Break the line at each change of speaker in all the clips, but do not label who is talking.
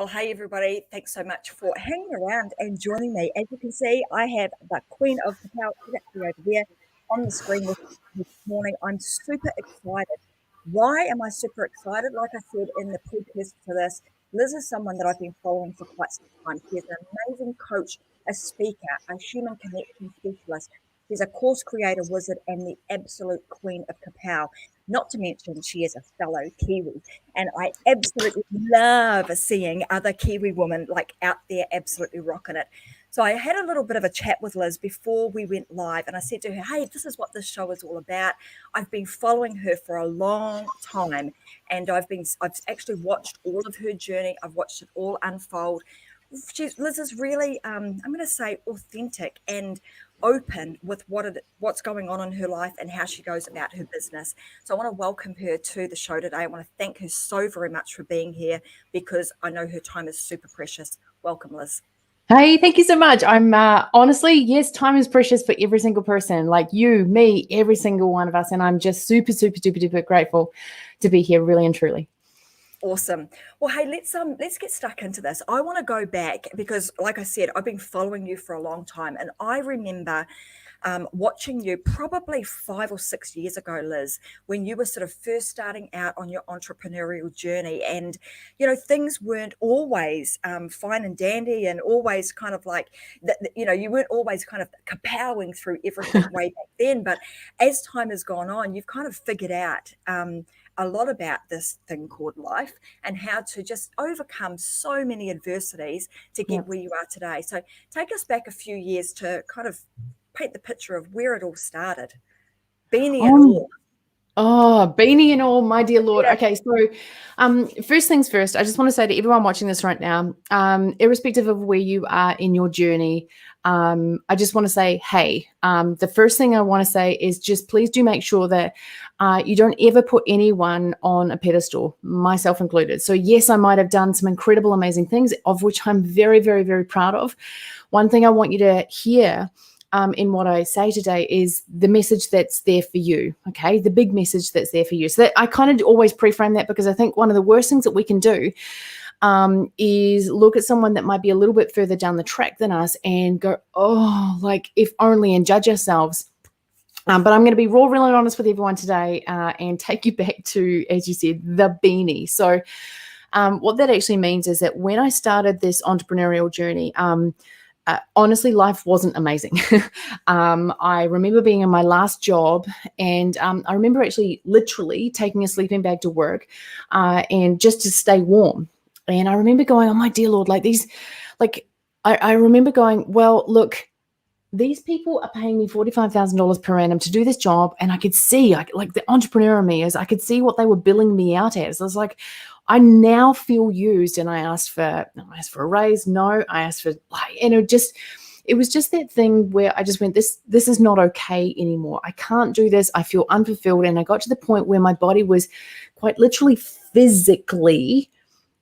Well, hey everybody, thanks so much for hanging around and joining me. As you can see, I have the Queen of Kapow over there on the screen with me this morning. I'm super excited. Why am I super excited? Like I said in the precursor to this, Liz is someone that I've been following for quite some time. She's an amazing coach, a speaker, a human connection specialist. She's a course creator, wizard, and the absolute queen of Kapow. Not to mention, she is a fellow Kiwi. And I absolutely love seeing other Kiwi women like out there absolutely rocking it. So I had a little bit of a chat with Liz before we went live, and I said to her, hey, this is what this show is all about. I've been following her for a long time, and I've actually watched all of her journey. I've watched it all unfold. Liz is really, I'm going to say, authentic and open with what's going on in her life and how she goes about her business. So I want to welcome her to the show today. I want to thank her so very much for being here because I know her time is super precious. Welcome, Liz.
Hey, thank you so much. I'm honestly, yes, time is precious for every single person, like you, me, every single one of us. And I'm just super, super, super, duper grateful to be here, really and truly.
Awesome. Well, hey, let's get stuck into this. I want to go back because, like I said, I've been following you for a long time, and I remember watching you probably 5 or 6 years ago, Liz, when you were sort of first starting out on your entrepreneurial journey, and things weren't always fine and dandy, and always kind of like that. You weren't always kind of kapowing through everything way back then. But as time has gone on, you've kind of figured out a lot about this thing called life and how to just overcome so many adversities to get where you are today. So take us back a few years to kind of paint the picture of where it all started. Beanie and all.
Oh, beanie and all, my dear Lord. Yeah. Okay, so first things first, I just want to say to everyone watching this right now, irrespective of where you are in your journey, I just want to say, hey, the first thing I want to say is just please do make sure that you don't ever put anyone on a pedestal, myself included. So yes, I might have done some incredible, amazing things, of which I'm very, very, very proud of. One thing I want you to hear in what I say today is the message that's there for you, okay? The big message that's there for you. So that I kind of always pre-frame that because I think one of the worst things that we can do is look at someone that might be a little bit further down the track than us and go, oh, like if only, and judge ourselves. But I'm going to be raw, really honest with everyone today and take you back to, as you said, the beanie. So what that actually means is that when I started this entrepreneurial journey, honestly, life wasn't amazing. I remember being in my last job, and I remember actually literally taking a sleeping bag to work and just to stay warm. And I remember going, oh my dear Lord, I remember going, well, look, these people are paying me $45,000 per annum to do this job. And I could see, like the entrepreneur in me is, I could see what they were billing me out as. I was like, I now feel used. And I asked for a raise. No, I asked for, it was just that thing where I just went, this is not okay anymore. I can't do this. I feel unfulfilled. And I got to the point where my body was quite literally physically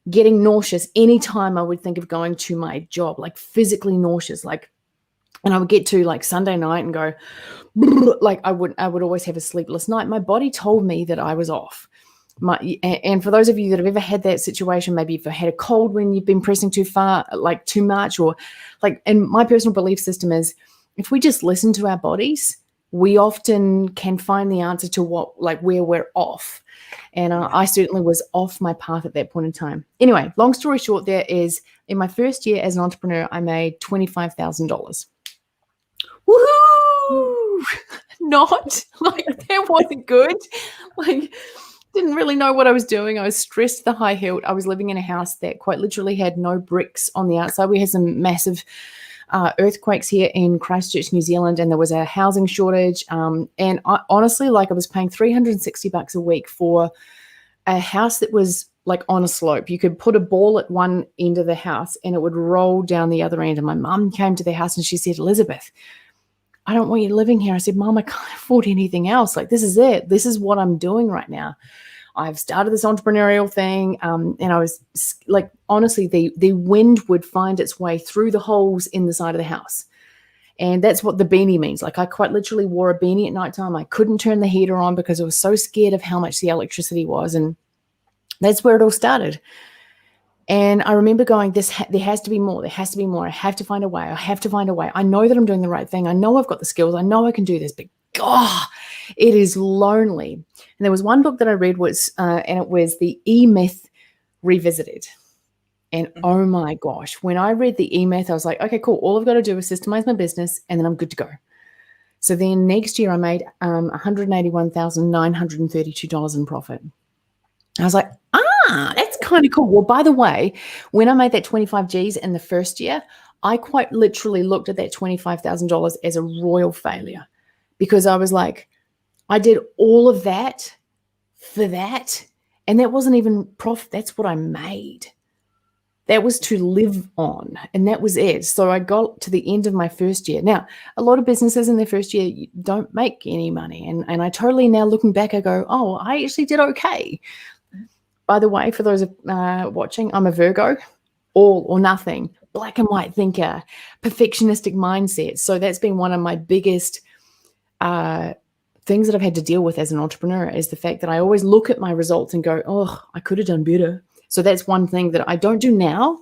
getting nauseous anytime I would think of going to my job, like physically nauseous, and I would get to like Sunday night and go, like I would always have a sleepless night. My body told me that I was off. And for those of you that have ever had that situation, maybe if you had a cold when you've been pressing too far, like too much, or and my personal belief system is if we just listen to our bodies, we often can find the answer to where we're off. And I certainly was off my path at that point in time. Anyway, long story short, there is in my first year as an entrepreneur, I made $25,000. Woohoo! Not like that wasn't good. Didn't really know what I was doing. I was stressed to the high hilt. I was living in a house that quite literally had no bricks on the outside. We had some massive earthquakes here in Christchurch, New Zealand, and there was a housing shortage. And I, honestly, I was paying $360 a week for a house that was like on a slope. You could put a ball at one end of the house and it would roll down the other end. And my mum came to the house and she said, Elizabeth, I don't want you living here. I said, Mom, I can't afford anything else. This is it. This is what I'm doing right now. I've started this entrepreneurial thing. And I was honestly, the wind would find its way through the holes in the side of the house. And that's what the beanie means. I quite literally wore a beanie at nighttime. I couldn't turn the heater on because I was so scared of how much the electricity was. And that's where it all started. And I remember going, there has to be more. There has to be more. I have to find a way. I have to find a way. I know that I'm doing the right thing. I know I've got the skills. I know I can do this, but God, it is lonely. And there was one book that I read and it was the EMyth Revisited. And oh my gosh, when I read the EMyth, I was like, okay, cool. All I've got to do is systemize my business and then I'm good to go. So then next year I made $181,932 in profit. I was like, that's kind of cool. Well, by the way, when I made that 25 G's in the first year, I quite literally looked at that $25,000 as a royal failure, because I was like, I did all of that for that. And that wasn't even profit. That's what I made. That was to live on, and that was it. So I got to the end of my first year. Now, a lot of businesses in their first year don't make any money. And I totally, now looking back, I go, oh, I actually did okay. By the way, for those watching, I'm a Virgo, all or nothing, black and white thinker, perfectionistic mindset. So that's been one of my biggest things that I've had to deal with as an entrepreneur, is the fact that I always look at my results and go, oh, I could have done better. So that's one thing that I don't do now.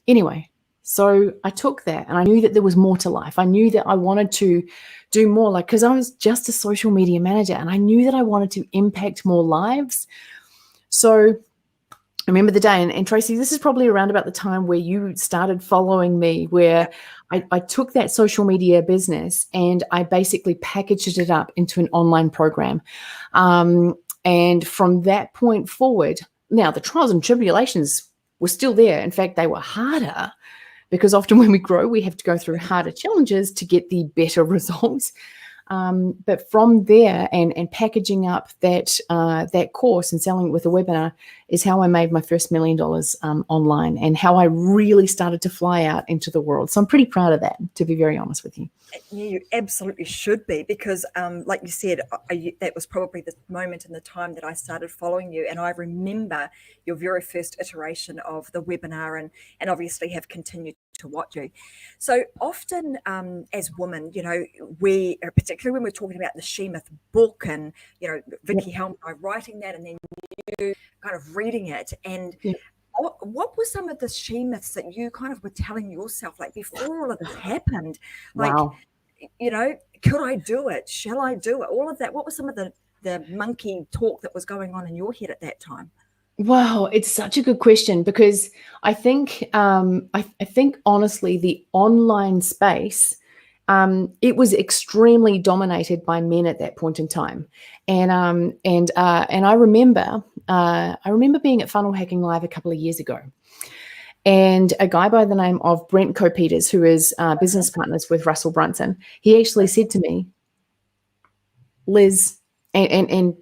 Anyway, so I took that and I knew that there was more to life. I knew that I wanted to do more, like, because I was just a social media manager and I knew that I wanted to impact more lives. So I remember the day, and Tracy, this is probably around about the time where you started following me, where I took that social media business and I basically packaged it up into an online program. And from that point forward, now the trials and tribulations were still there. In fact, they were harder, because often when we grow, we have to go through harder challenges to get the better results. But from there, and packaging up that course and selling it with a webinar is how I made my first $1 million online, and how I really started to fly out into the world. So I'm pretty proud of that, to be very honest with you.
Yeah, you absolutely should be, because like you said, that was probably the moment in the time that I started following you. And I remember your very first iteration of the webinar, and obviously have continued to watch you. So often as women, we, particularly when we're talking about the EMyth book, and, Vicky Helm and I writing that, and then you kind of reading it, and what were some of the EMyths that you kind of were telling yourself, like, before all of this happened? Like,
wow.
Could I do it? Shall I do it? All of that. What was some of the monkey talk that was going on in your head at that time?
Wow, it's such a good question, because I think I think honestly, the online space, it was extremely dominated by men at that point in time, and I remember being at Funnel Hacking Live a couple of years ago, and a guy by the name of Brent Copeters, who is business partners with Russell Brunson, he actually said to me, Liz, and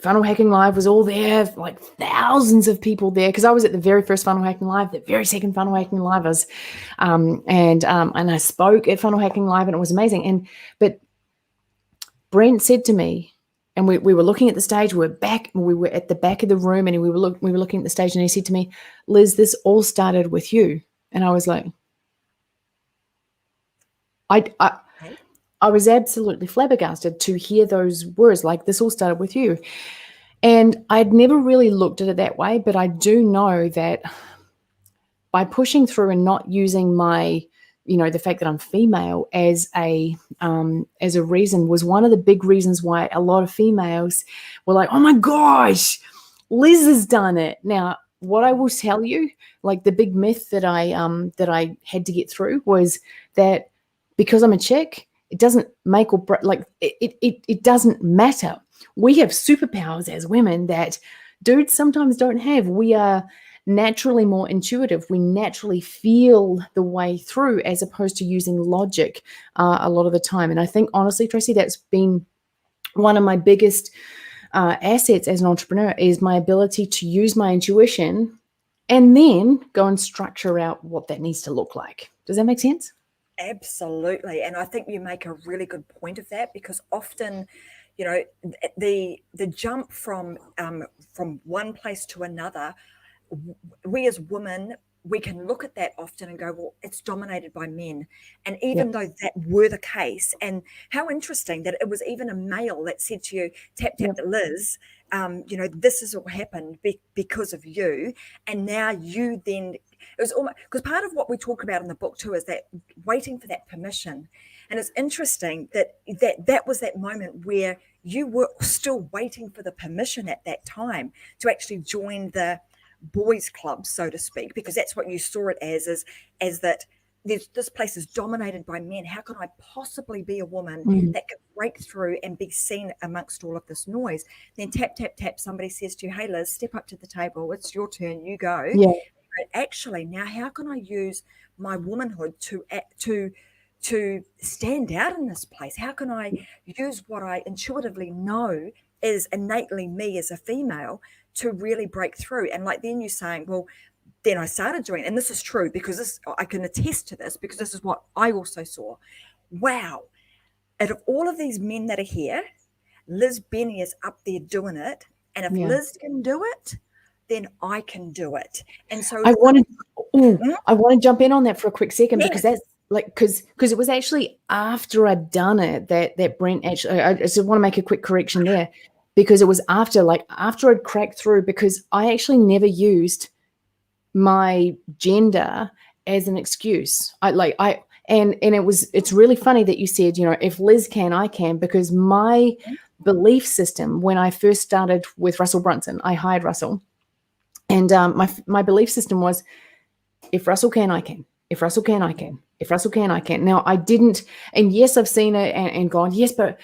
Funnel Hacking Live was all there, like thousands of people there, because I was at the very first Funnel Hacking Live, the very second Funnel Hacking Live. I was, and I spoke at Funnel Hacking Live, and it was amazing. But Brent said to me, and we were looking at the stage, we were at the back of the room, and we were looking at the stage, and he said to me, Liz, this all started with you. And I was like, I was absolutely flabbergasted to hear those words, like, this all started with you. And I'd never really looked at it that way, but I do know that by pushing through and not using my, the fact that I'm female as a reason, was one of the big reasons why a lot of females were like, oh my gosh, Liz has done it. Now, what I will tell you, like, the big myth that I had to get through was that because I'm a chick, it doesn't make or break, like, it doesn't matter. We have superpowers as women that dudes sometimes don't have. We are naturally more intuitive. We naturally feel the way through, as opposed to using logic a lot of the time. And I think, honestly, Tracy, that's been one of my biggest assets as an entrepreneur, is my ability to use my intuition and then go and structure out what that needs to look like. Does that make sense?
Absolutely. And I think you make a really good point of that, because often, the jump from one place to another, we as women we can look at that often and go, well, it's dominated by men. And even though that were the case, and how interesting that it was even a male that said to you, tap, tap, Liz, this has all happened because of you. And now you then, it was almost, because part of what we talk about in the book too is that waiting for that permission. And it's interesting that was that moment where you were still waiting for the permission at that time to actually join the boys club, so to speak, because that's what you saw it as that this place is dominated by men. How can I possibly be a woman that can break through and be seen amongst all of this noise? Then tap, tap, tap, somebody says to you, hey Liz, step up to the table, it's your turn, you go. But actually now how can I use my womanhood to stand out in this place? How can I use what I intuitively know is innately me as a female to really break through? And like then you're saying, well, then I started doing, and this is true because I can attest to this because this is what I also saw. Wow. Out of all of these men that are here, Liz Benny is up there doing it. And if Liz can do it, then I can do it. And so
I want to jump in on that for a quick second because that's like because it was actually after I'd done it that Brent actually, I just want to make a quick correction there, because it was after I'd cracked through, because I actually never used my gender as an excuse. It's really funny that you said, if Liz can, I can, because my belief system when I first started with Russell Brunson, I hired Russell, and my belief system was, if Russell can, I can. If Russell can, I can. If Russell can, I can. Now, I didn't, and yes, I've seen it and gone, yes, but,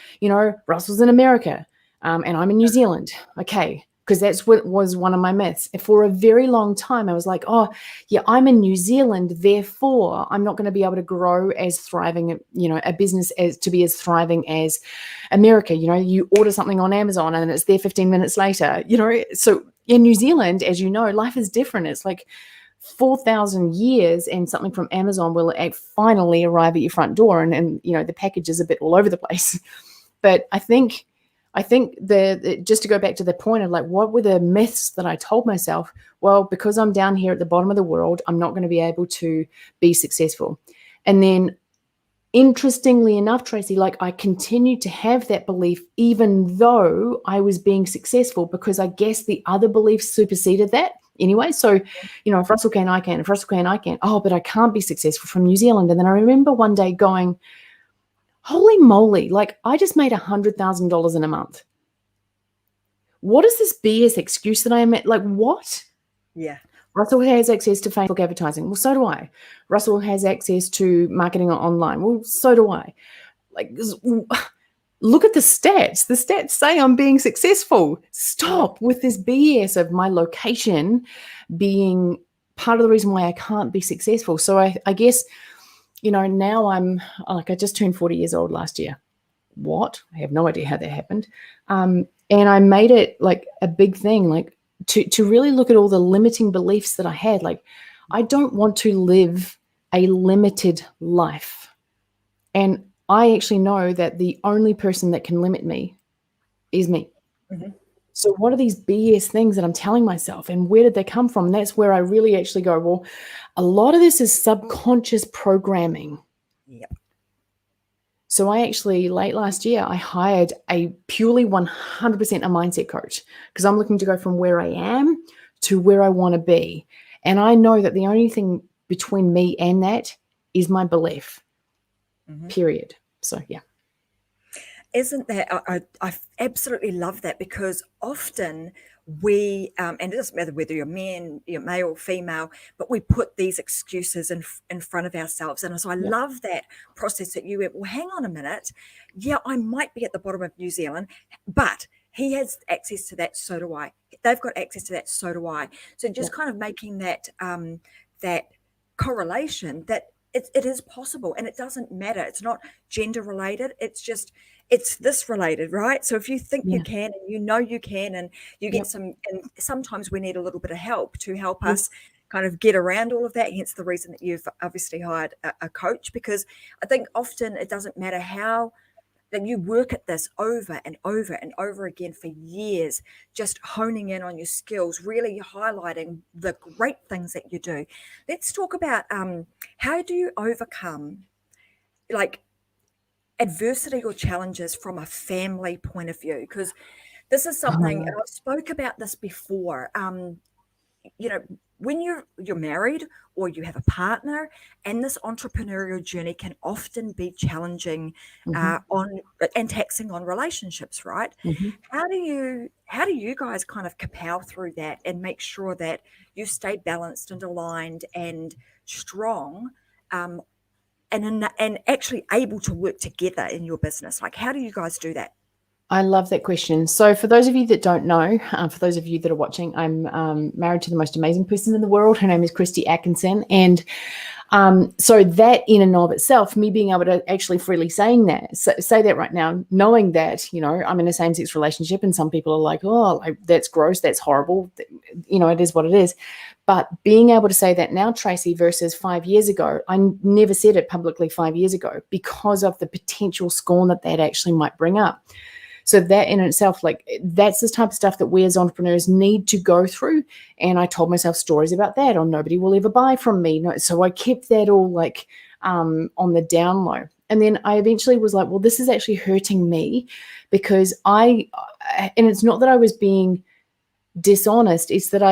Russell's in America and I'm in New Zealand. Okay, because that's what was one of my myths. For a very long time, I was like, oh, yeah, I'm in New Zealand, therefore I'm not going to be able to grow as thriving, a business to be as thriving as America. You order something on Amazon and it's there 15 minutes later, So in New Zealand, as you know, life is different. It's like 4,000 years and something from Amazon will finally arrive at your front door, and the package is a bit all over the place. But I think just to go back to the point of what were the myths that I told myself? Well, because I'm down here at the bottom of the world, I'm not going to be able to be successful. And then interestingly enough, Tracy, I continued to have that belief even though I was being successful, because I guess the other beliefs superseded that anyway. So, if Russell can, I can. If Russell can, I can. Oh, but I can't be successful from New Zealand. And then I remember one day going, holy moly, I just made $100,000 in a month. What is this BS excuse that I am at? What?
Yeah.
Russell has access to Facebook advertising. Well, so do I. Russell has access to marketing online. Well, so do I. Look at the stats. The stats say I'm being successful. Stop with this BS of my location being part of the reason why I can't be successful. So I guess, now I'm I just turned 40 years old last year. What? I have no idea how that happened. And I made it a big thing, to really look at all the limiting beliefs that I had. I don't want to live a limited life. And I actually know that the only person that can limit me is me. Mm-hmm. So what are these BS things that I'm telling myself, and where did they come from? And that's where I really actually go, well, a lot of this is subconscious programming.
Yep.
So I actually, late last year, I hired a purely 100% a mindset coach, because I'm looking to go from where I am to where I want to be. And I know that the only thing between me and that is my belief, period. So, yeah.
Isn't that, I absolutely love that, because often we, and it doesn't matter whether you're male or female, but we put these excuses in front of ourselves. And so I love that process that you went, well, hang on a minute. Yeah, I might be at the bottom of New Zealand, but he has access to that, so do I. They've got access to that, so do I. So just kind of making that that correlation that it is possible, and it doesn't matter. It's not gender related. It's this related, right? So if you think you can, and you can, and you get and sometimes we need a little bit of help to help us kind of get around all of that. Hence the reason that you've obviously hired a coach, because I think often it doesn't matter how that you work at this over and over and over again for years, just honing in on your skills, really highlighting the great things that you do. Let's talk about how do you overcome like adversity or challenges from a family point of view? Because this is something, and I've spoke about this before. You know, when you're married or you have a partner, and this entrepreneurial journey can often be challenging on and taxing on relationships, right? How do you guys kind of kapow through that and make sure that you stay balanced and aligned and strong, and actually able to work together in your business? Like, how do you guys do that?
I love that question. So for those of you that don't know, for those of you that are watching, I'm married to the most amazing person in the world. Her name is Christy Atkinson. And so that in and of itself, me being able to actually freely say that right now, knowing that, you know, I'm in a same-sex relationship and some people are like, oh, like, that's gross, that's horrible. You know, it is what it is. But being able to say that now, Tracy, versus 5 years ago, I never said it publicly 5 years ago because of the potential scorn that actually might bring up. So that in itself, like, that's the type of stuff that we as entrepreneurs need to go through. And I told myself stories about that, or nobody will ever buy from me. No, so I kept that all like on the down low. And then I eventually was like, well, this is actually hurting me because and it's not that I was being dishonest, it's that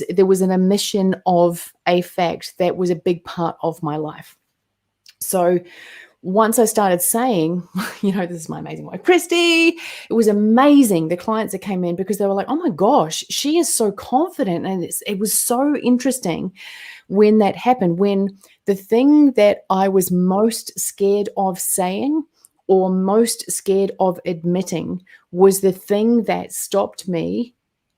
there was an omission of a fact that was a big part of my life. So once I started saying, you know, this is my amazing wife, Christy, it was amazing. The clients that came in, because they were like, oh my gosh, she is so confident. And it was so interesting when that happened, when the thing that I was most scared of saying or most scared of admitting was the thing that stopped me.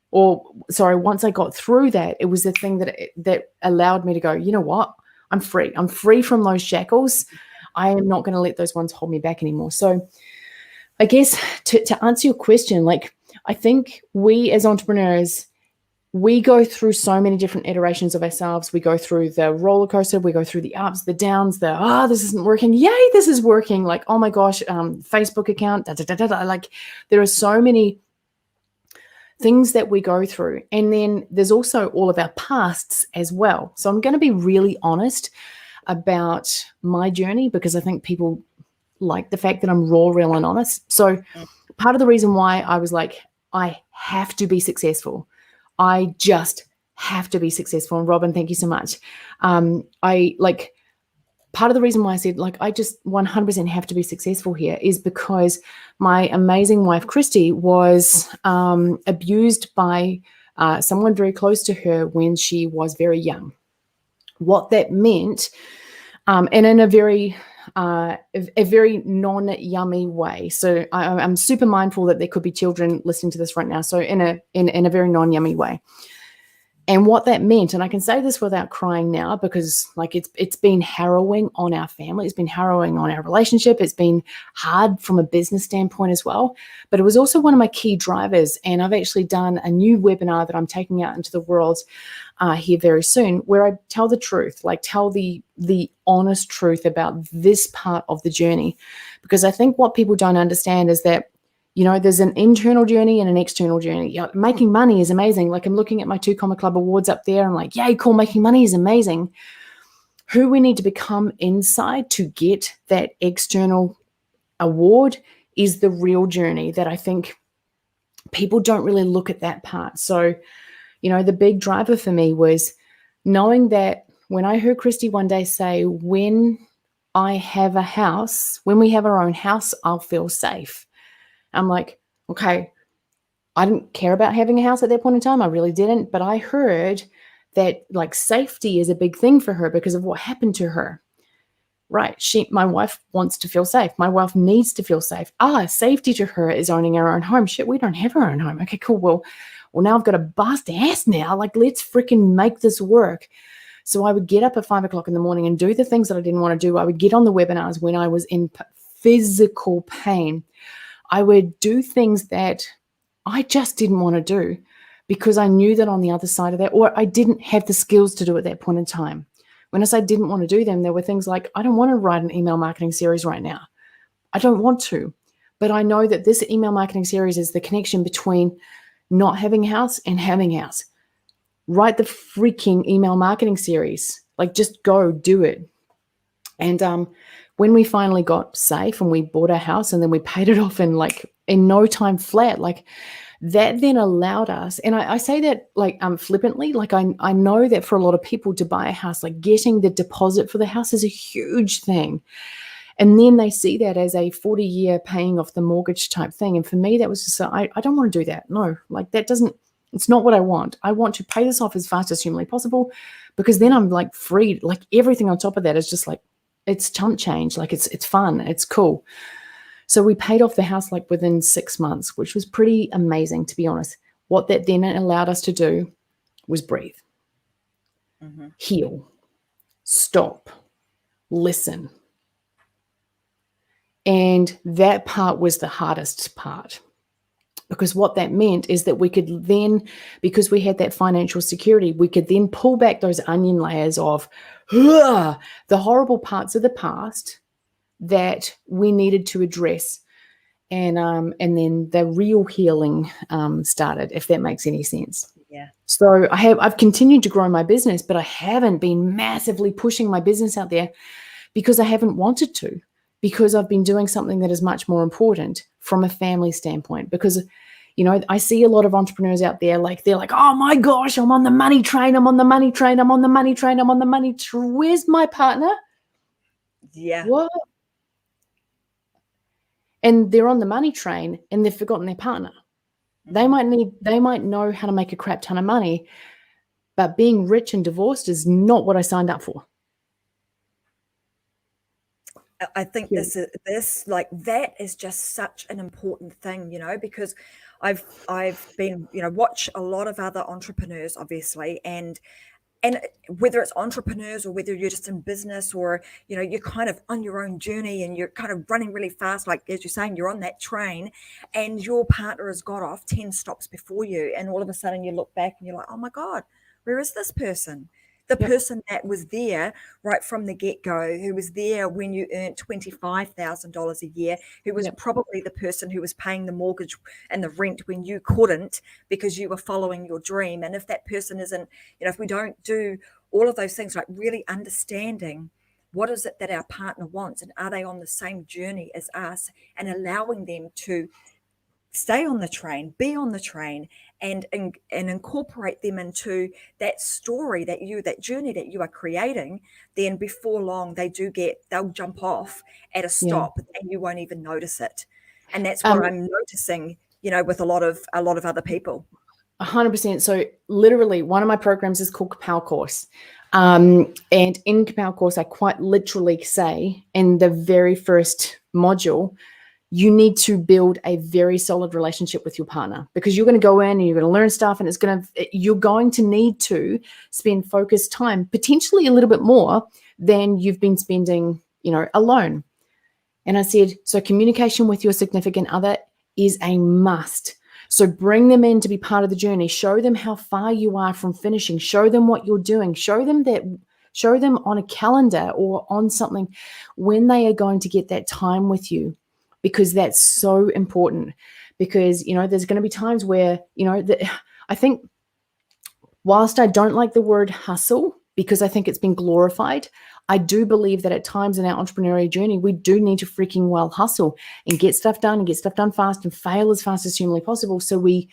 Once I got through that, it was the thing that allowed me to go, you know what? I'm free. I'm free from those shackles. I am not going to let those ones hold me back anymore. So I guess to answer your question, like, I think we as entrepreneurs, we go through so many different iterations of ourselves. We go through the roller coaster. We go through the ups, the downs, this isn't working. Yay, this is working. Like, oh my gosh, Facebook account, Like, there are so many things that we go through. And then there's also all of our pasts as well. So I'm going to be really honest about my journey because I think people like the fact that I'm raw, real, and honest. So part of the reason why I was like, I have to be successful. I just have to be successful. And Robin, thank you so much. Part of the reason why I said, like, I just 100% have to be successful here is because my amazing wife, Christy, was abused by someone very close to her when she was very young. What that meant, and in a very non-yummy way. So I'm super mindful that there could be children listening to this right now. So in a very non-yummy way. And what that meant, and I can say this without crying now because, like, it's been harrowing on our family. It's been harrowing on our relationship. It's been hard from a business standpoint as well. But it was also one of my key drivers. And I've actually done a new webinar that I'm taking out into the world here very soon, where I tell the truth, like tell the honest truth about this part of the journey. Because I think what people don't understand is that, you know, there's an internal journey and an external journey. You know, making money is amazing. Like, I'm looking at my 2 Comma Club awards up there. I'm like, yay, cool, making money is amazing. Who we need to become inside to get that external award is the real journey that I think people don't really look at that part. So, you know, the big driver for me was knowing that when I heard Christy one day say, when I have a house, when we have our own house, I'll feel safe. I'm like, okay, I didn't care about having a house at that point in time. I really didn't. But I heard that, like, safety is a big thing for her because of what happened to her. Right. My wife wants to feel safe. My wife needs to feel safe. Safety to her is owning our own home. Shit, we don't have our own home. Okay, cool. Well, now I've got a bust ass now. Like, let's freaking make this work. So I would get up at 5 o'clock in the morning and do the things that I didn't want to do. I would get on the webinars when I was in physical pain. I would do things that I just didn't want to do because I knew that on the other side of that, or I didn't have the skills to do at that point in time. When I say didn't want to do them, there were things like, I don't want to write an email marketing series right now. I don't want to. But I know that this email marketing series is the connection between not having a house and having a house. Write the freaking email marketing series. Like, just go do it. And when we finally got safe and we bought our house and then we paid it off in no time flat, like that then allowed us, and I say that like flippantly, like I know that for a lot of people to buy a house, like getting the deposit for the house is a huge thing. And then they see that as a 40-year paying off the mortgage type thing. And for me, that was just, I don't want to do that. No, like that doesn't, it's not what I want. I want to pay this off as fast as humanly possible, because then I'm like free. Like everything on top of that is just like, it's chump change. Like it's fun. It's cool. So we paid off the house like within 6 months, which was pretty amazing, to be honest. What that then allowed us to do was breathe, heal, stop, listen. And that part was the hardest part, because what that meant is that we could then, because we had that financial security, we could then pull back those onion layers of the horrible parts of the past that we needed to address. And then the real healing started, if that makes any sense.
Yeah.
So I've continued to grow my business, but I haven't been massively pushing my business out there because I haven't wanted to. Because I've been doing something that is much more important from a family standpoint. Because, I see a lot of entrepreneurs out there, like they're like, oh my gosh, I'm on the money train. I'm on the money train. I'm on the money train. I'm on the money train. Where's my partner?
Yeah.
What? And they're on the money train and they've forgotten their partner. They might know how to make a crap ton of money, but being rich and divorced is not what I signed up for.
I think that is just such an important thing, because I've been, watch a lot of other entrepreneurs, obviously, and whether it's entrepreneurs or whether you're just in business or, you're kind of on your own journey and you're kind of running really fast, like as you're saying, you're on that train and your partner has got off 10 stops before you. And all of a sudden you look back and you're like, oh my God, where is this person? The person that was there right from the get-go, who was there when you earned $25,000 a year, who was probably the person who was paying the mortgage and the rent when you couldn't because you were following your dream. And if that person isn't, if we don't do all of those things, like really understanding what is it that our partner wants and are they on the same journey as us, and allowing them to stay on the train, be on the train, and incorporate them into that story that journey that you are creating, then before long they'll jump off at a stop and you won't even notice it. And that's what I'm noticing, with a lot of other people.
100%. So literally one of my programs is called Kapow course. And in Kapow course, I quite literally say in the very first module, you need to build a very solid relationship with your partner, because you're going to go in and you're going to learn stuff, and you're going to need to spend focused time, potentially a little bit more than you've been spending, alone. And I said, so communication with your significant other is a must. So bring them in to be part of the journey. Show them how far you are from finishing. Show them what you're doing. Show them on a calendar or on something when they are going to get that time with you. Because that's so important, because, there's going to be times where, I think whilst I don't like the word hustle, because I think it's been glorified, I do believe that at times in our entrepreneurial journey, we do need to freaking well hustle and get stuff done fast and fail as fast as humanly possible. So we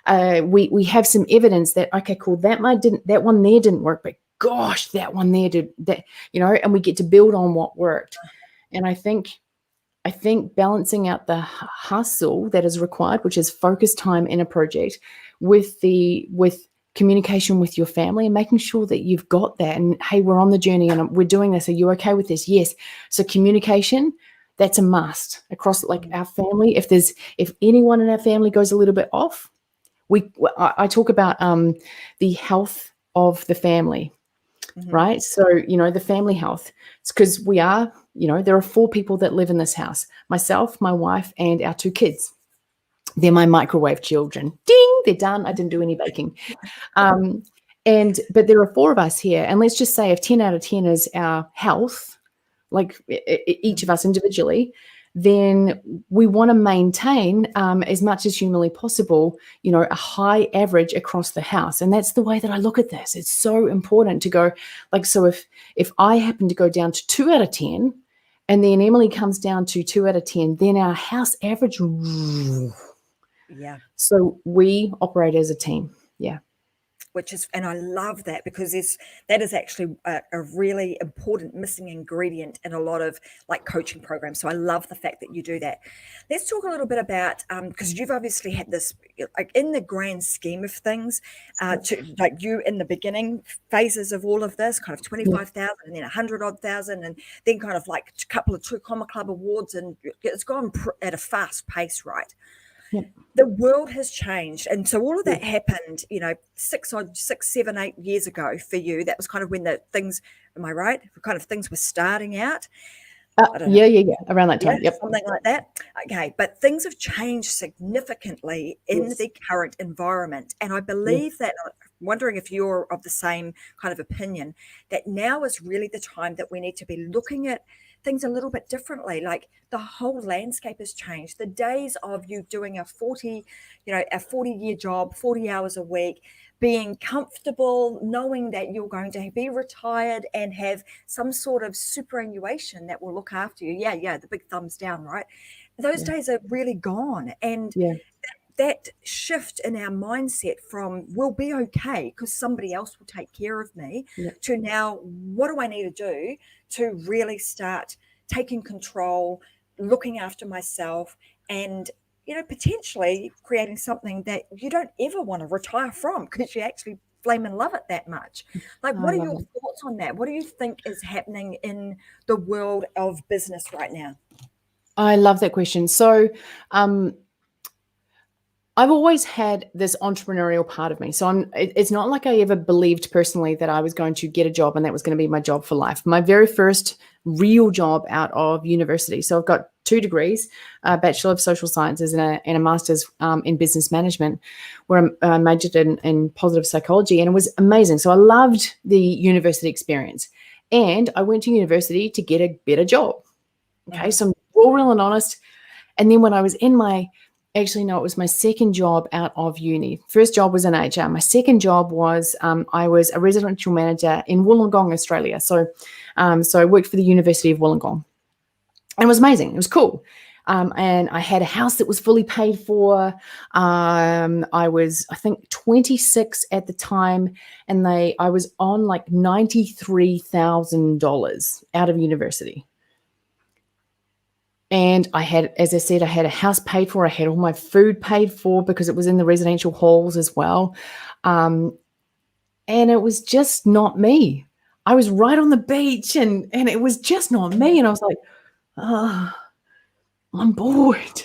have some evidence that, okay, cool, that one there didn't work, but gosh, that one there did that, and we get to build on what worked. And I think balancing out the hustle that is required, which is focused time in a project, with communication with your family and making sure that you've got that. And hey, we're on the journey and we're doing this. Are you okay with this? Yes. So communication, that's a must across our family. If anyone in our family goes a little bit off, I talk about the health of the family. Right. So, the family health, it's because we are, there are 4 people that live in this house: myself, my wife, and our 2 kids. They're my microwave children. Ding, they're done. I didn't do any baking. But there are 4 of us here. And let's just say if 10 out of 10 is our health, like each of us individually, then we want to maintain as much as humanly possible, a high average across the house. And that's the way that I look at this. It's so important to go so if I happen to go down to 2 out of 10 and then Emily comes down to 2 out of 10, then our house average.
Yeah.
So we operate as a team. Yeah.
And I love that, because that is actually a really important missing ingredient in a lot of coaching programs. So I love the fact that you do that. Let's talk a little bit about, because you've obviously had this, in the grand scheme of things, you in the beginning phases of all of this, kind of 25,000 and then 100 odd thousand, and then kind of a couple of 2 Comma Club awards, and it's gone at a fast pace, right?
Yep.
The world has changed. And so all of that happened, 6, 7, 8 years ago for you. That was kind of when am I right? Kind of things were starting out.
Yeah. Around that time. Yep.
Something like that. Okay. But things have changed significantly in the current environment. And I believe that, I'm wondering if you're of the same kind of opinion, that now is really the time that we need to be looking at things a little bit differently. Like, the whole landscape has changed. The days of you doing a 40-year job, 40 hours a week, being comfortable, knowing that you're going to be retired and have some sort of superannuation that will look after you. Yeah, the big thumbs down, right? Those days are really gone. And that shift in our mindset from we'll be okay because somebody else will take care of me to now, what do I need to do to really start taking control, looking after myself, and potentially creating something that you don't ever want to retire from because you actually flame and love it that much. What are your thoughts on that? What do you think is happening in the world of business right now?
I love that question. So I've always had this entrepreneurial part of me. So it's not like I ever believed personally that I was going to get a job and that was going to be my job for life. My very first real job out of university. So I've got 2 degrees, a Bachelor of Social Sciences and a Master's in Business Management, where I majored in positive psychology, and it was amazing. So I loved the university experience. And I went to university to get a better job. Okay, so I'm real and honest. And then when I was in it was my second job out of uni. First job was in HR. My second job was I was a residential manager in Wollongong, Australia. So I worked for the University of Wollongong. And it was amazing. It was cool. And I had a house that was fully paid for. I was, I think, 26 at the time, and I was on like $93,000 out of university. And I had, as I said, I had a house paid for. I had all my food paid for because it was in the residential halls as well. And it was just not me. I was right on the beach and it was just not me. And I was like, I'm bored.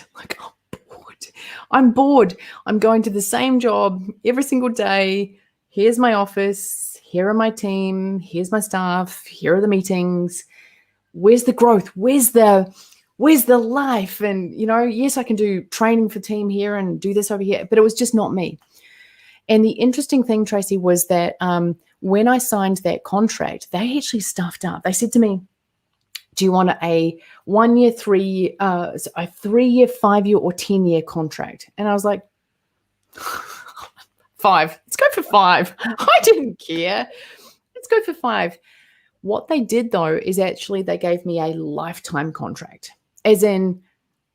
I'm bored. I'm going to the same job every single day. Here's my office. Here are my team. Here's my staff. Here are the meetings. Where's the growth? Where's the life? And, yes, I can do training for team here and do this over here, but it was just not me. And the interesting thing, Tracy, was that when I signed that contract, they actually stuffed up. They said to me, do you want a 1 year, 3 year, a 3 year, 5 year, or 10-year contract? And I was like, 5. Let's go for 5. I didn't care. Let's go for 5. What they did, though, is actually they gave me a lifetime contract, as in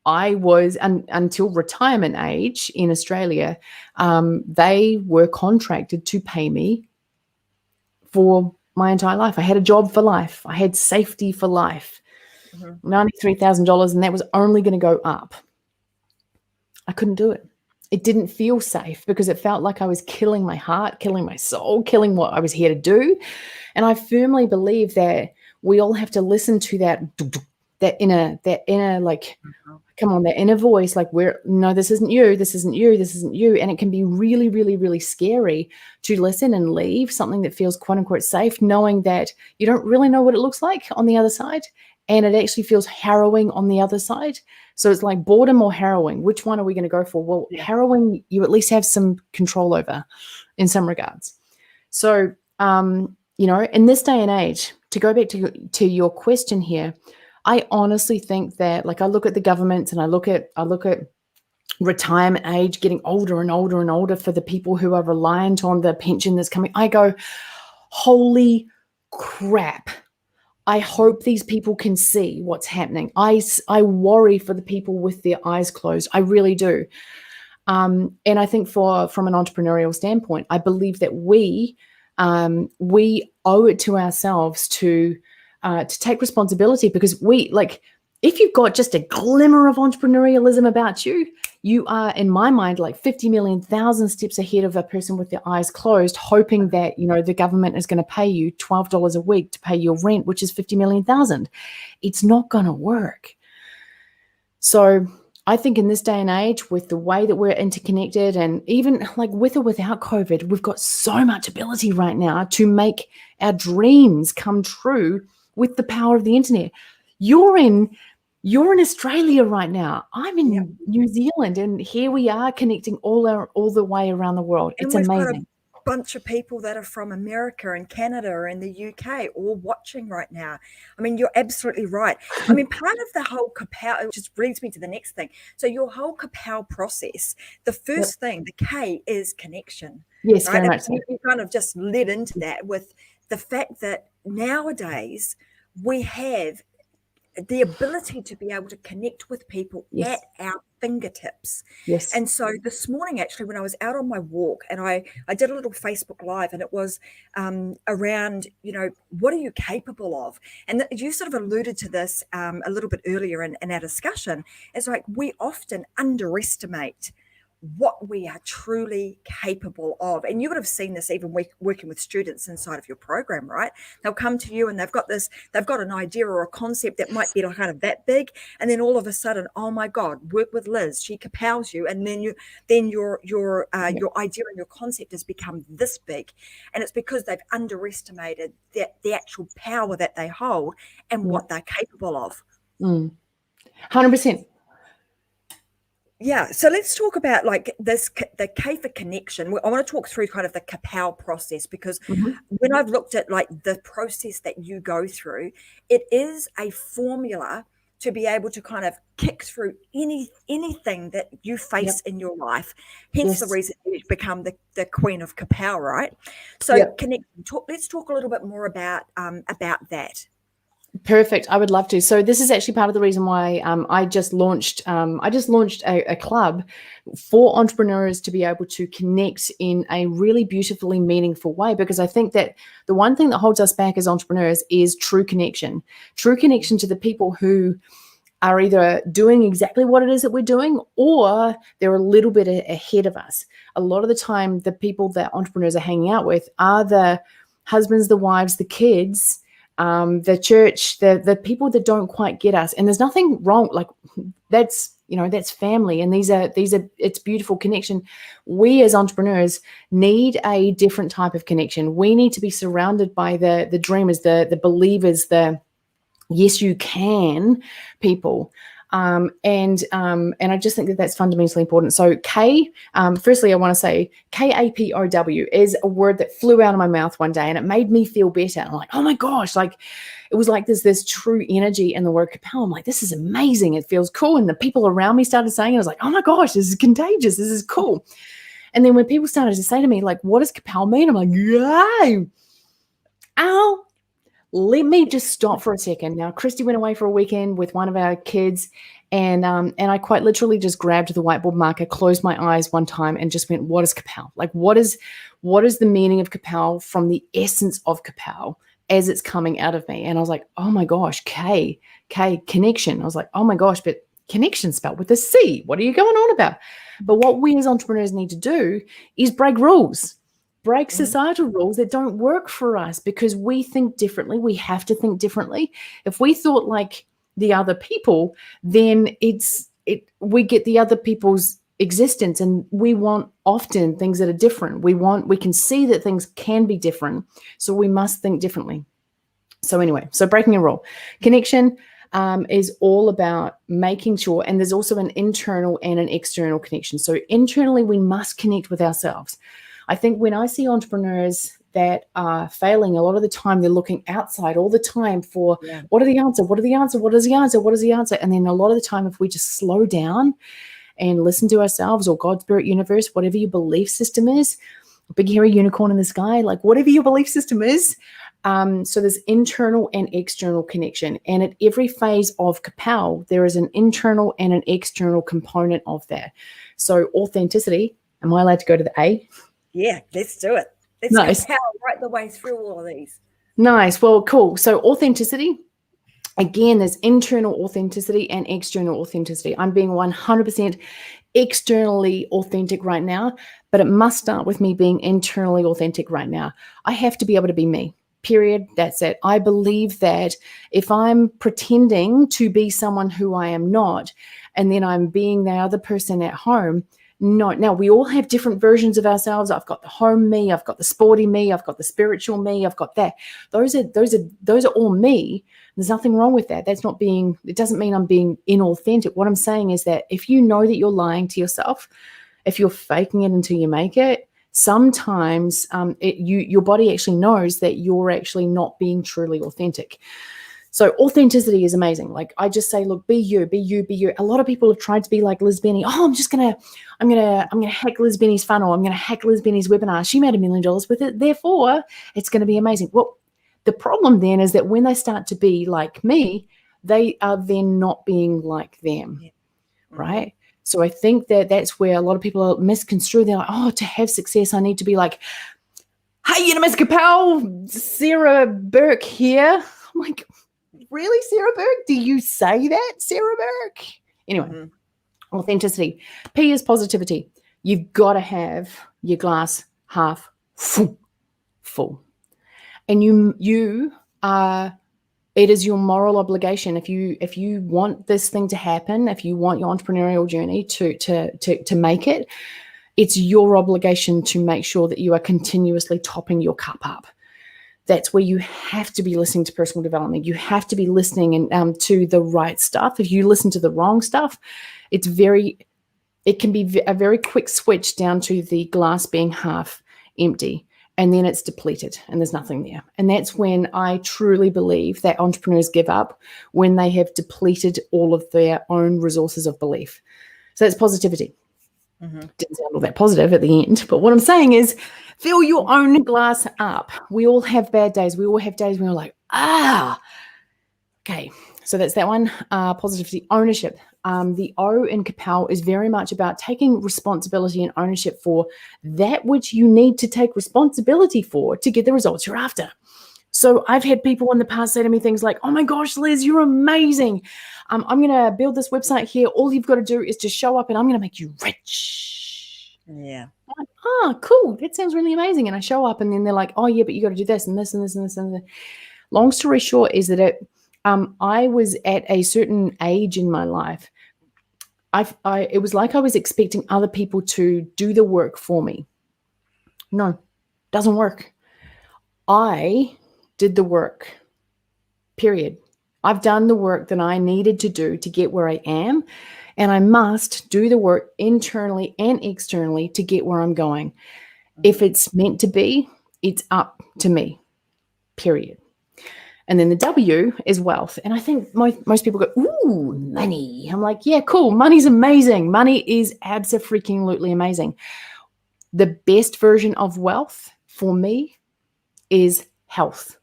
I was until retirement age in Australia. They were contracted to pay me for my entire life. I had a job for life. I had safety for life. $93,000, and that was only going to go up. I couldn't do it. It didn't feel safe because it felt like I was killing my heart, killing my soul, killing what I was here to do. And I firmly believe that we all have to listen to that inner, like, come on, that inner voice, like, no, this isn't you, this isn't you, this isn't you. And it can be really, really, really scary to listen and leave something that feels quote unquote safe, knowing that you don't really know what it looks like on the other side. And it actually feels harrowing on the other side. So it's like boredom or harrowing. Which one are we going to go for? Well, harrowing, you at least have some control over in some regards. So, in this day and age, to go back to your question here, I honestly think that, like, I look at the government and I look at retirement age getting older and older and older for the people who are reliant on the pension that's coming. I go, holy crap. I hope these people can see what's happening. I worry for the people with their eyes closed. I really do. And I think from an entrepreneurial standpoint, I believe that we owe it to ourselves to take responsibility, because if you've got just a glimmer of entrepreneurialism about you, you are, in my mind, like 50 million thousand steps ahead of a person with their eyes closed, hoping that, the government is going to pay you $12 a week to pay your rent, which is 50 million thousand. It's not going to work. So I think in this day and age, with the way that we're interconnected, and even like with or without COVID, we've got so much ability right now to make our dreams come true with the power of the internet. You're in Australia right now. I'm in New Zealand, and here we are connecting all the way around the world.
And
it's
we've
amazing.
got a bunch of people that are from America and Canada and the UK all watching right now. I mean, you're absolutely right. I mean, part of the whole Kapow, it just brings me to the next thing. So your whole Kapow process, the first thing, the K, is connection.
Yes,
right?
very much so.
You kind of just led into that with the fact that nowadays we have the ability to be able to connect with people at our fingertips.
Yes.
And so this morning, actually, when I was out on my walk, and I did a little Facebook Live, and it was around, what are you capable of? And you sort of alluded to this a little bit earlier in our discussion. It's like we often underestimate what we are truly capable of. And you would have seen this even working with students inside of your program, right? They'll come to you and they've got an idea or a concept that might be kind of that big. And then all of a sudden, oh my God, work with Liz. She kapows you. And then your idea and your concept has become this big. And it's because they've underestimated the actual power that they hold and what they're capable of.
100%.
Yeah, so let's talk about the K for connection. I want to talk through kind of the Kapow process, because when I've looked at the process that you go through, it is a formula to be able to kind of kick through anything that you face in your life. Hence the reason you've become the Queen of Kapow, right? So let's talk a little bit more about that.
Perfect. I would love to. So this is actually part of the reason why I just launched a club for entrepreneurs to be able to connect in a really beautifully meaningful way, because I think that the one thing that holds us back as entrepreneurs is true connection to the people who are either doing exactly what it is that we're doing, or they're a little bit ahead of us. A lot of the time, the people that entrepreneurs are hanging out with are the husbands, the wives, the kids, the church, the people that don't quite get us. And there's nothing wrong. Like that's family. And these are it's beautiful connection. We as entrepreneurs need a different type of connection. We need to be surrounded by the dreamers, the believers, the yes, you can people. And I just think that that's fundamentally important. So K, firstly, I want to say Kapow is a word that flew out of my mouth one day, and it made me feel better. I'm like, oh my gosh, like it was like this true energy in the word Kapow. I'm like, this is amazing. It feels cool. And the people around me started saying it. I was like, oh my gosh, this is contagious. This is cool. And then when people started to say to me, like, what does Kapow mean? I'm like, yay, ow. Let me just stop for a second. Now, Christy went away for a weekend with one of our kids, and I quite literally just grabbed the whiteboard marker, closed my eyes one time, and just went, what is Kapow? Like, what is the meaning of Kapow from the essence of Kapow as it's coming out of me? And I was like, oh my gosh, K, connection. I was like, oh my gosh, but connection spelled with a C. What are you going on about? But what we as entrepreneurs need to do is break rules. Break societal rules that don't work for us, because we think differently. We have to think differently. If we thought like the other people, then we get the other people's existence, and we want often things that are different. We can see that things can be different, so we must think differently. So anyway, breaking a rule. Connection is all about making sure, and there's also an internal and an external connection. So internally, we must connect with ourselves. I think when I see entrepreneurs that are failing, a lot of the time they're looking outside all the time for what are the answer, what are the answer, what is the answer, what is the answer? And then a lot of the time, if we just slow down and listen to ourselves or God, spirit, universe, whatever your belief system is, big hairy unicorn in the sky, like whatever your belief system is. So there's internal and external connection. And at every phase of Kapow, there is an internal and an external component of that. So authenticity, am I allowed to go to the A?
Yeah, let's do it. Let's
Nice.
Kapow right the way through all of these.
Nice. Well, cool. So authenticity, again, there's internal authenticity and external authenticity. I'm being 100% externally authentic right now, but it must start with me being internally authentic right now. I have to be able to be me, period. That's it. I believe that if I'm pretending to be someone who I am not, and then I'm being the other person at home, no. Now, we all have different versions of ourselves. I've got the home me, I've got the sporty me, I've got the spiritual me, I've got that. Those are all me. There's nothing wrong with that. That's not being, it doesn't mean I'm being inauthentic. What I'm saying is that if you know that you're lying to yourself, if you're faking it until you make it, sometimes your body actually knows that you're actually not being truly authentic. So authenticity is amazing. Like I just say, look, be you, be you, be you. A lot of people have tried to be like Liz Benny. Oh, I'm gonna hack Liz Benny's funnel. I'm gonna hack Liz Benny's webinar. She made $1 million with it. Therefore, it's going to be amazing. Well, the problem then is that when they start to be like me, they are then not being like them, right? So I think that that's where a lot of people misconstrue. They're like, oh, to have success, I need to be like, hey, Miss Kapow, Sarah Burke here. I'm like, really, Sarah Burke? Do you say that, Sarah Burke? Anyway, authenticity. P is positivity. You've got to have your glass half full. And you are, it is your moral obligation. If you want this thing to happen, if you want your entrepreneurial journey to make it, it's your obligation to make sure that you are continuously topping your cup up. That's where you have to be listening to personal development. You have to be listening and to the right stuff. If you listen to the wrong stuff, it can be a very quick switch down to the glass being half empty. And then it's depleted and there's nothing there. And that's when I truly believe that entrepreneurs give up, when they have depleted all of their own resources of belief. So that's positivity. Didn't sound all that positive at the end. But what I'm saying is fill your own glass up. We all have bad days. We all have days where we're like, okay. So that's that one. Positivity, ownership. The O in Kapow is very much about taking responsibility and ownership for that which you need to take responsibility for to get the results you're after. So I've had people in the past say to me things like, oh my gosh, Liz, you're amazing. I'm going to build this website here. All you've got to do is just show up and I'm going to make you rich.
Yeah.
I'm like, oh, cool. That sounds really amazing. And I show up and then they're like, oh yeah, but you got to do this and this and this and this and this. Long story short is that I was at a certain age in my life. It was like I was expecting other people to do the work for me. No, doesn't work. I did the work, period. I've done the work that I needed to do to get where I am, and I must do the work internally and externally to get where I'm going. If it's meant to be, it's up to me, period. And then the W is wealth. And I think most people go, ooh, money. I'm like, yeah, cool. Money's amazing. Money is abso-freaking-lutely amazing. The best version of wealth for me is health.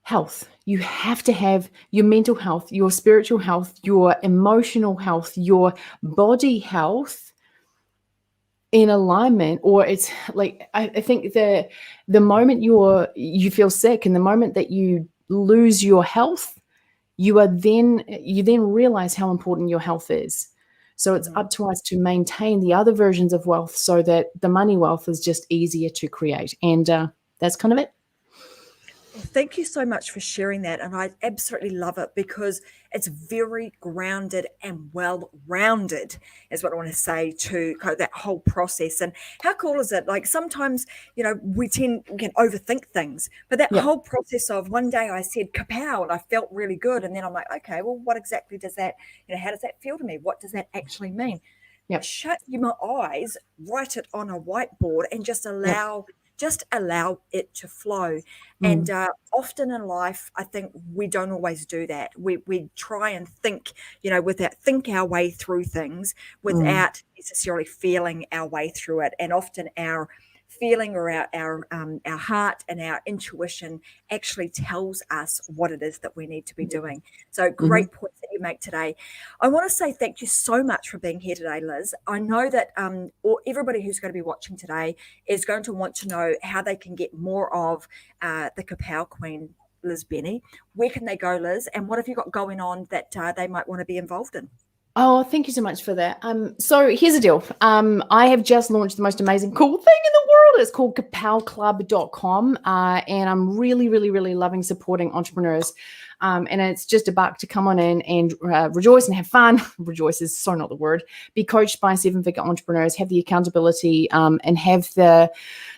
Health. You have to have your mental health, your spiritual health, your emotional health, your body health in alignment. Or it's like, I think the moment you feel sick and the moment that you lose your health, you then realize how important your health is. So it's up to us to maintain the other versions of wealth so that the money wealth is just easier to create. And that's kind of it.
Well, thank you so much for sharing that. And I absolutely love it because it's very grounded and well-rounded is what I want to say to that whole process. And how cool is it? Like sometimes, we can overthink things, but that whole process of one day I said Kapow and I felt really good. And then I'm like, okay, well, what exactly does that, how does that feel to me? What does that actually mean? Shut my eyes, write it on a whiteboard and just allow just allow it to flow. And often in life, I think we don't always do that. We try and think, think our way through things without necessarily feeling our way through it. And often our feeling or our heart and our intuition actually tells us what it is that we need to be doing. So great points that you make today. I want to say thank you so much for being here today, Liz. I know that everybody who's going to be watching today is going to want to know how they can get more of the Kapow Queen, Liz Benny. Where can they go, Liz? And what have you got going on that they might want to be involved in?
Oh, thank you so much for that. So here's the deal. I have just launched the most amazing, cool thing in the world. It's called kapowclub.com. And I'm really, really, really loving supporting entrepreneurs. And it's just about to come on in and rejoice and have fun. Rejoice is so not the word. Be coached by 7-figure entrepreneurs, have the accountability, and have the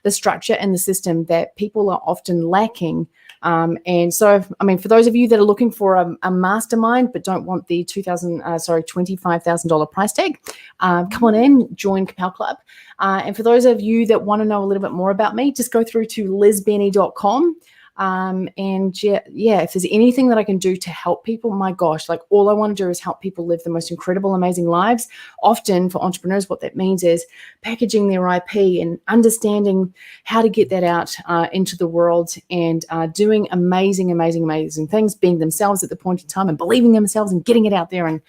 structure and the system that people are often lacking. And so, I mean, for those of you that are looking for a mastermind but don't want the $25,000 price tag, come on in, join Kapow Club. And for those of you that want to know a little bit more about me, just go through to lizbenny.com. And yeah, if there's anything that I can do to help people, my gosh, like all I want to do is help people live the most incredible, amazing lives. Often for entrepreneurs, what that means is packaging their IP and understanding how to get that out into the world and doing amazing, amazing, amazing things, being themselves at the point in time and believing themselves and getting it out there and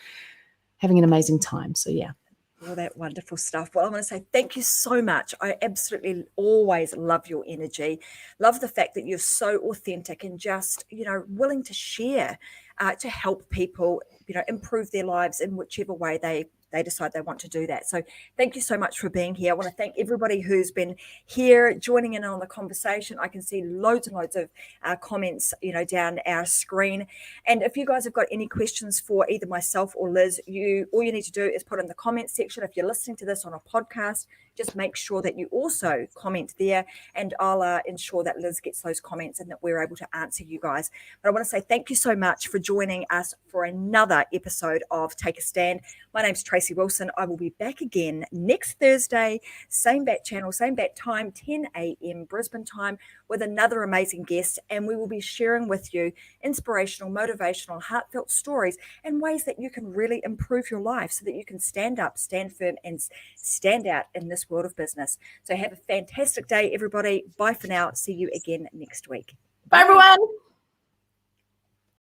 having an amazing time. So yeah.
All that wonderful stuff. Well, I want to say thank you so much. I absolutely always love your energy. Love the fact that you're so authentic and just, willing to share to help people, improve their lives in whichever way they decide they want to do that. So thank you so much for being here. I want to thank everybody who's been here joining in on the conversation. I can see loads and loads of comments, down our screen. And if you guys have got any questions for either myself or Liz, all you need to do is put in the comment section. If you're listening to this on a podcast, just make sure that you also comment there, and I'll ensure that Liz gets those comments and that we're able to answer you guys. But I want to say thank you so much for joining us for another episode of Take a Stand. My name's Tracy Wilson. I will be back again next Thursday, same bat channel, same bat time, 10 a.m. Brisbane time, with another amazing guest, and we will be sharing with you inspirational, motivational, heartfelt stories and ways that you can really improve your life so that you can stand up, stand firm, and stand out in this world of business. So have a fantastic day, everybody. Bye for now. See you again next week.
Bye, everyone.